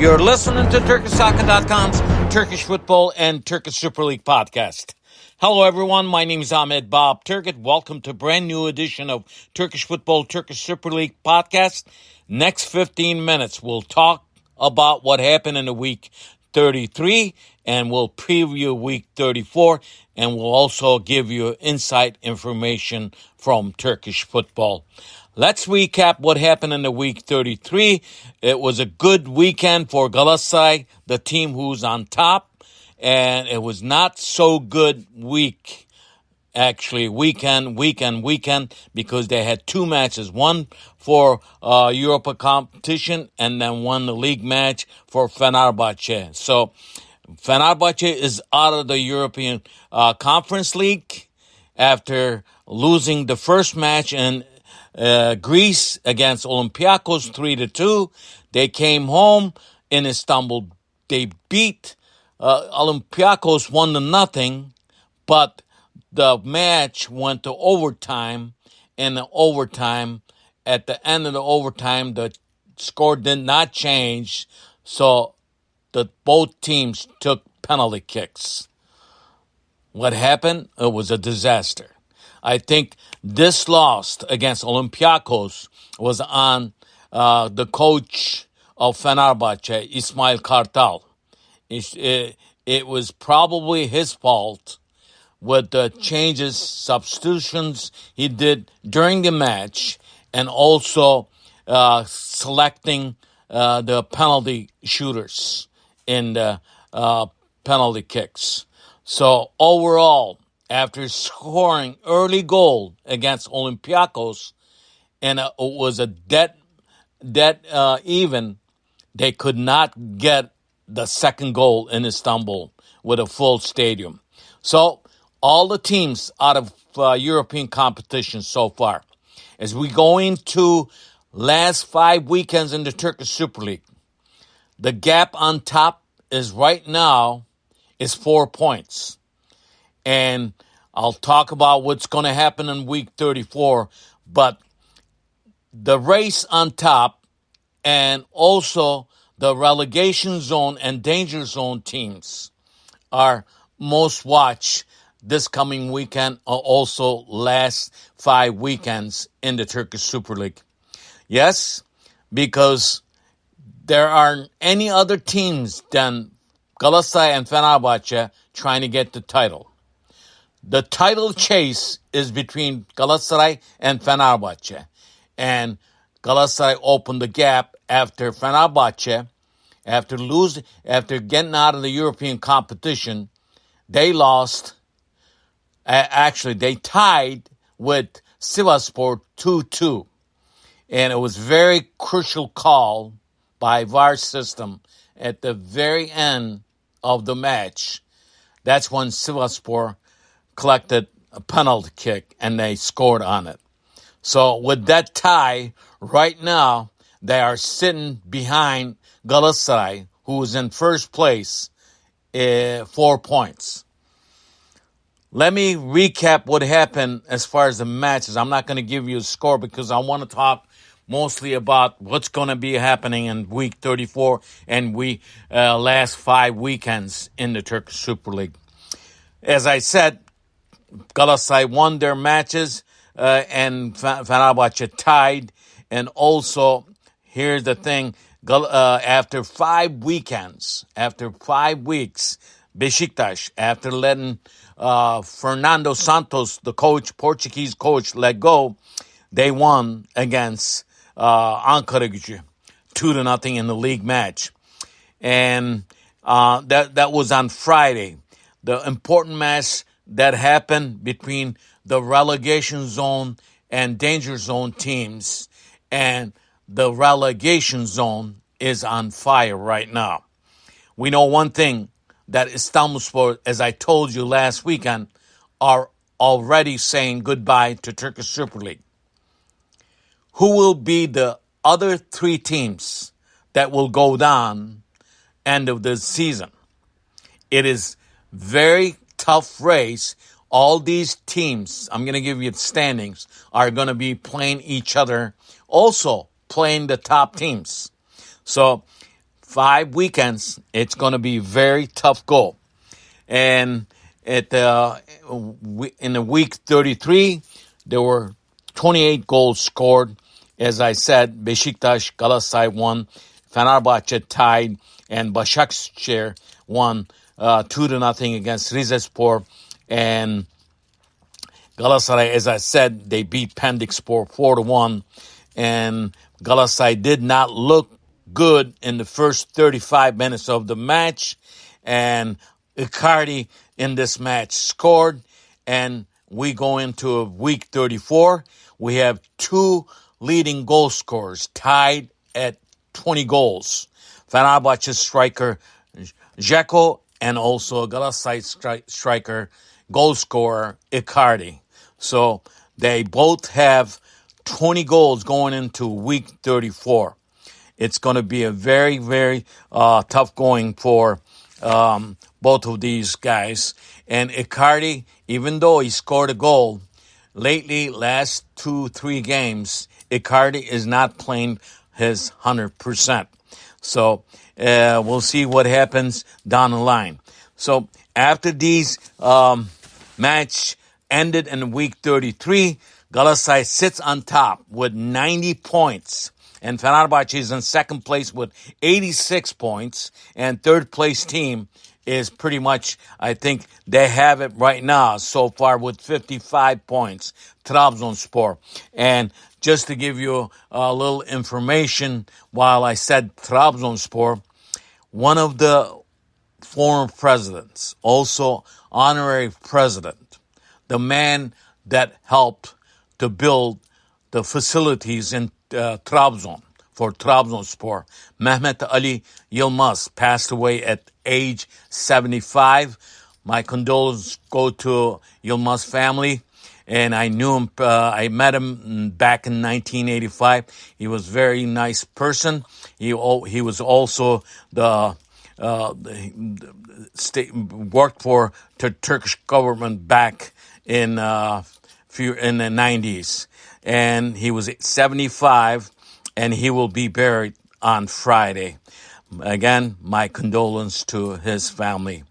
You're listening to TurkishSoccer.com's Turkish Football and Turkish Super League podcast. Hello, everyone. My name is Ahmet Turgut. Welcome to a brand new edition of Turkish Football, Turkish Super League podcast. Next 15 minutes, we'll talk about what happened in the week 33, and we'll preview week 34, and we'll also give you inside information from Turkish football. Let's recap what happened in the week 33. It was a good weekend for Galatasaray, the team who's on top. And it was not so good weekend, because they had two matches, one for Europa competition and then one the league match for Fenerbahce. So Fenerbahce is out of the European Conference League after losing the first match in Greece against Olympiacos 3-2. They came home in Istanbul. They beat Olympiacos 1-0, but the match went to overtime. In the overtime, at the end of the overtime, the score did not change, so both teams took penalty kicks. What happened? It was a disaster. I think this loss against Olympiacos was on the coach of Fenerbahce, Ismail Kartal. It was probably his fault with the changes, substitutions he did during the match, and also selecting the penalty shooters in the penalty kicks. So overall, after scoring early goal against Olympiacos, and it was a dead even, they could not get the second goal in Istanbul with a full stadium. So all the teams out of European competition so far, as we go into last 5 weekends in the Turkish Super League, the gap on top is right now is 4 points. And I'll talk about what's going to happen in week 34, but the race on top and also the relegation zone and danger zone teams are most watched this coming weekend, or also last 5 weekends in the Turkish Super League. Yes, because there aren't any other teams than Galatasaray and Fenerbahce trying to get the title. The title chase is between Galatasaray and Fenerbahce. And Galatasaray opened the gap after Fenerbahce, after getting out of the European competition. They lost. Actually, they tied with Sivasspor 2-2. And it was very crucial call by VAR system at the very end of the match. That's when Sivasspor collected a penalty kick and they scored on it. So with that tie, right now, they are sitting behind Galatasaray, who is in first place, 4 points. Let me recap what happened as far as the matches. I'm not going to give you a score because I want to talk mostly about what's going to be happening in week 34 and last 5 weekends in the Turkish Super League. As I said, Galatasaray won their matches and Fenerbahce tied. And also, here's the thing, after 5 weekends, after 5 weeks, Beşiktaş, after letting Fernando Santos, the Portuguese coach, let go, they won against Ankaragücü 2-0 in the league match. And that was on Friday. The important match that happened between the relegation zone and danger zone teams, and the relegation zone is on fire right now. We know one thing, that Istanbulspor, as I told you last weekend, are already saying goodbye to Turkish Super League. Who will be the other 3 teams that will go down end of the season? It is very tough race. All these teams, I'm going to give you the standings, are going to be playing each other, also playing the top teams. So 5 weekends, it's going to be very tough goal. And in the week 33, there were 28 goals scored. As I said, Beşiktaş, Galatasaray won, Fenerbahçe tied, and Başakşehir won 2-0 against Rizespor. And Galatasaray, as I said, they beat Pendikspor 4-1. And Galatasaray did not look good in the first 35 minutes of the match. And Icardi in this match scored. And we go into week 34. We have 2 leading goal scorers tied at 20 goals. Fenerbahçe striker Dzeko and also Galatasaray striker goal scorer Icardi. So they both have 20 goals going into week 34. It's going to be a very, very tough going for both of these guys. And Icardi, even though he scored a goal, lately, last 2-3 games, Icardi is not playing his 100%. So we'll see what happens down the line. So after these match ended in week 33, Galatasaray sits on top with 90 points. And Fenerbahçe is in second place with 86 points. And third place team is pretty much, I think they have it right now so far with 55 points, Trabzonspor. And just to give you a little information, while I said Trabzonspor, one of the former presidents, also honorary president, the man that helped to build the facilities in Trabzon for Trabzonspor, Mehmet Ali Yilmaz, passed away at age 75. My condolences go to Yilmaz family. And I knew him, I met him back in 1985. He was a very nice person. He was also worked for the Turkish government back in the 90s. And he was 75, and he will be buried on Friday. Again, my condolences to his family.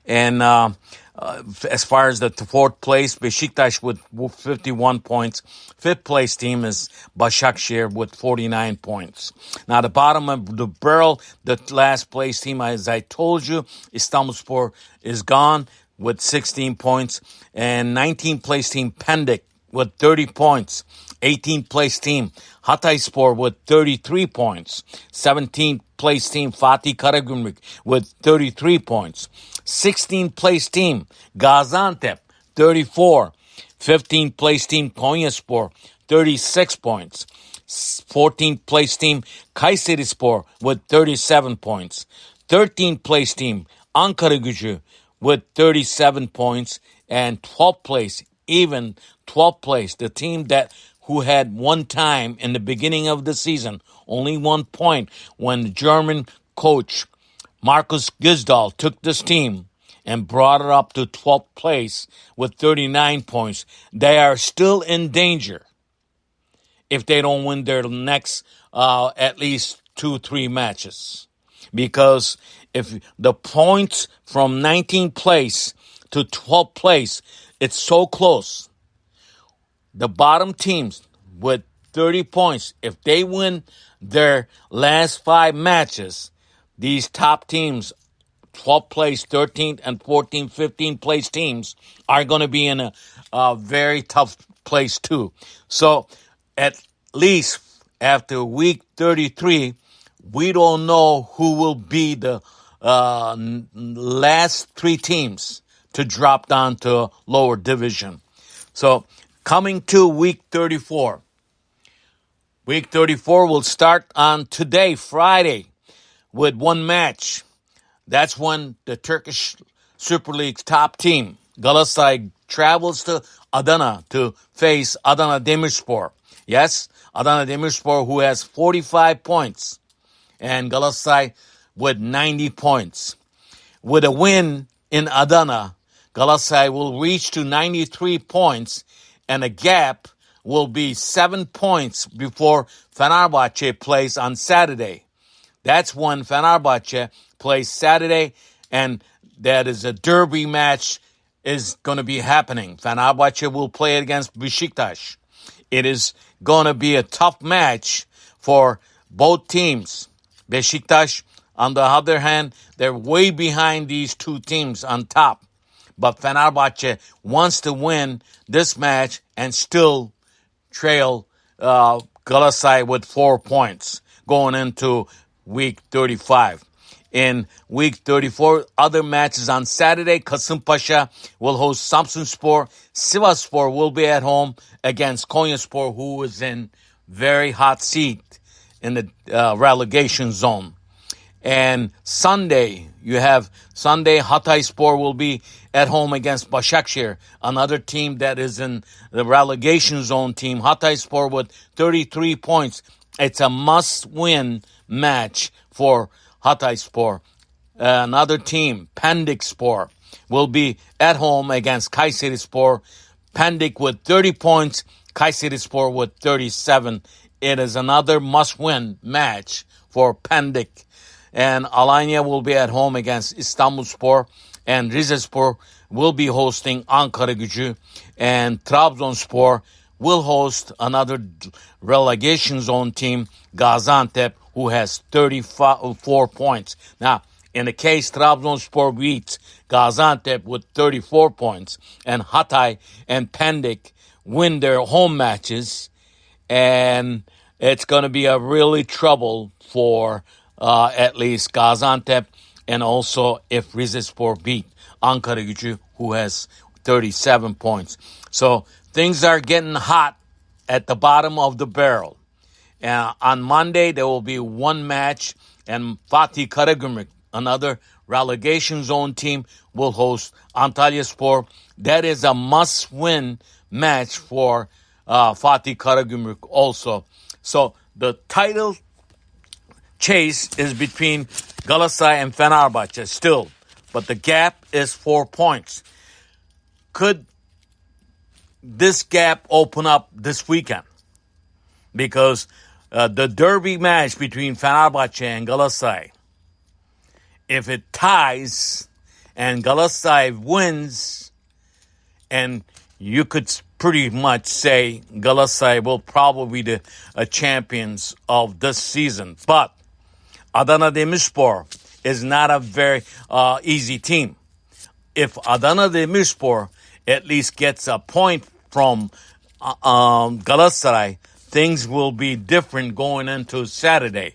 And as far as the fourth place, Beşiktaş with 51 points. Fifth place team is Başakşehir with 49 points. Now, the bottom of the barrel, the last place team, as I told you, İstanbulspor is gone with 16 points. And 19th place team, Pendik, with 30 points. 18th place team, Hatayspor with 33 points. 17th place team, Fatih Karagümrük with 33 points. 16th place team, Gaziantep, 34. 15th place team, Konyaspor, 36 points. 14th place team, Kayserispor with 37 points. 13th place team, Ankaragücü with 37 points. And 12th place, even 12th place, the team who had one time in the beginning of the season, only 1 point, when the German coach Markus Gisdol took this team and brought it up to 12th place with 39 points. They are still in danger if they don't win their next at least 2-3 matches. Because if the points from 19th place to 12th place, it's so close. The bottom teams with 30 points, if they win their last 5 matches, these top teams, 12th place, 13th, and 14th, 15th place teams, are going to be in a very tough place too. So at least after week 33, we don't know who will be the last 3 teams to drop down to lower division. So coming to week 34. Week 34 will start on today, Friday, with one match. That's when the Turkish Super Lig's top team, Galatasaray, travels to Adana to face Adana Demirspor. Yes, Adana Demirspor, who has 45 points, and Galatasaray with 90 points. With a win in Adana, Galatasaray will reach to 93 points, and a gap will be 7 points before Fenerbahçe plays on Saturday. That's when Fenerbahce plays Saturday, and that is a derby match is going to be happening. Fenerbahce will play against Beşiktaş. It is going to be a tough match for both teams. Beşiktaş, on the other hand, they're way behind these two teams on top. But Fenerbahce wants to win this match and still trail Galatasaray with 4 points going into week 35. In week 34, other matches on Saturday, Kasımpaşa will host Samsunspor. Sivasspor will be at home against Konyaspor, who is in very hot seat in the relegation zone. And Sunday, Hatayspor will be at home against Başakşehir, another team that is in the relegation zone team. Hatayspor with 33 points. It's a must-win match for Hatayspor. Another team, Pendikspor, will be at home against Kayserispor. Pendik with 30 points, Kayserispor with 37. It is another must-win match for Pendik. And Alanya will be at home against Istanbulspor, and Rizespor will be hosting Ankaragücü, and Trabzonspor will host another relegation zone team, Gaziantep, who has 34 points. Now, in the case Trabzonspor beats Gaziantep with 34 points, and Hatay and Pendik win their home matches, and it's going to be a really trouble for at least Gaziantep, and also if Rizespor beat Ankaragücü, who has 37 points. So things are getting hot at the bottom of the barrel. On Monday, there will be one match, and Fatih Karagümrük, another relegation zone team, will host Antalyaspor. That is a must-win match for Fatih Karagümrük also. So the title chase is between Galatasaray and Fenerbahce still, but the gap is 4 points. Could this gap open up this weekend? Because the derby match between Fenerbahce and Galatasaray, if it ties and Galatasaray wins, and you could pretty much say Galatasaray will probably be the champions of this season. But Adana Demirspor is not a very easy team. If Adana Demirspor at least gets a point from Galatasaray, things will be different going into Saturday.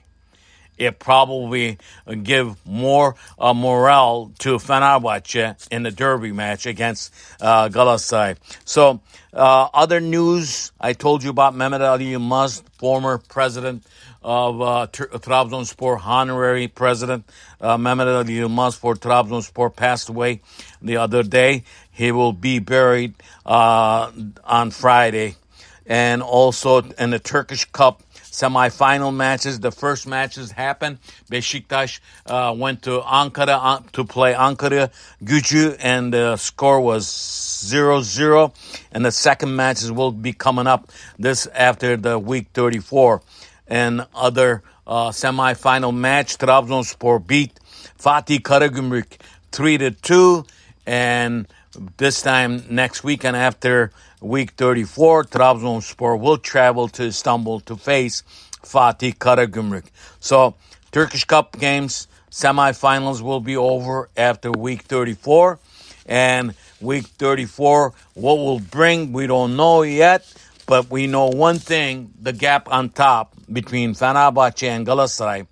It probably give more morale to Fenerbahce in the derby match against Galatasaray. So, other news, I told you about Mehmet Ali Yılmaz, former president of Trabzonspor, honorary president. Mehmet Ali Yılmaz for Trabzonspor passed away the other day. He will be buried on Friday. And also in the Turkish Cup semi-final matches, the first matches happened. Beşiktaş went to Ankara to play Ankara Gücü, and the score was 0-0. And the second matches will be coming up this after the week 34. And other semi-final match, Trabzonspor beat Fatih Karagümrük 3-2. And this time next weekend after week 34, Trabzonspor will travel to Istanbul to face Fatih Karagümrük. So Turkish Cup games, semifinals will be over after week 34. And week 34, what will bring, we don't know yet. But we know one thing, the gap on top between Fenerbahce and Galatasaray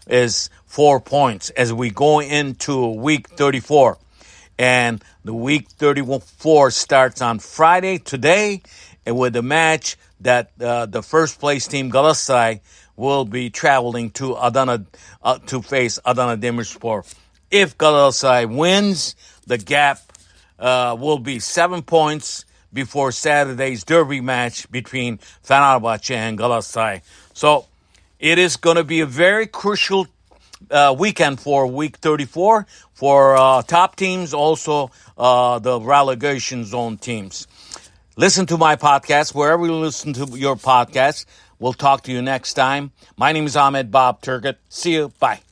is 4 points as we go into week 34. And the week 34 starts on Friday today, and with a match that the first place team Galatasaray will be traveling to Adana to face Adana Demirspor. If Galatasaray wins, the gap will be 7 points before Saturday's derby match between Fenerbahce and Galatasaray. So it is going to be a very crucial weekend for week 34 for top teams, also the relegation zone teams. Listen to my podcast wherever you listen to your podcast. We'll talk to you next time. My name is Ahmet Bob Turgut. See you. Bye.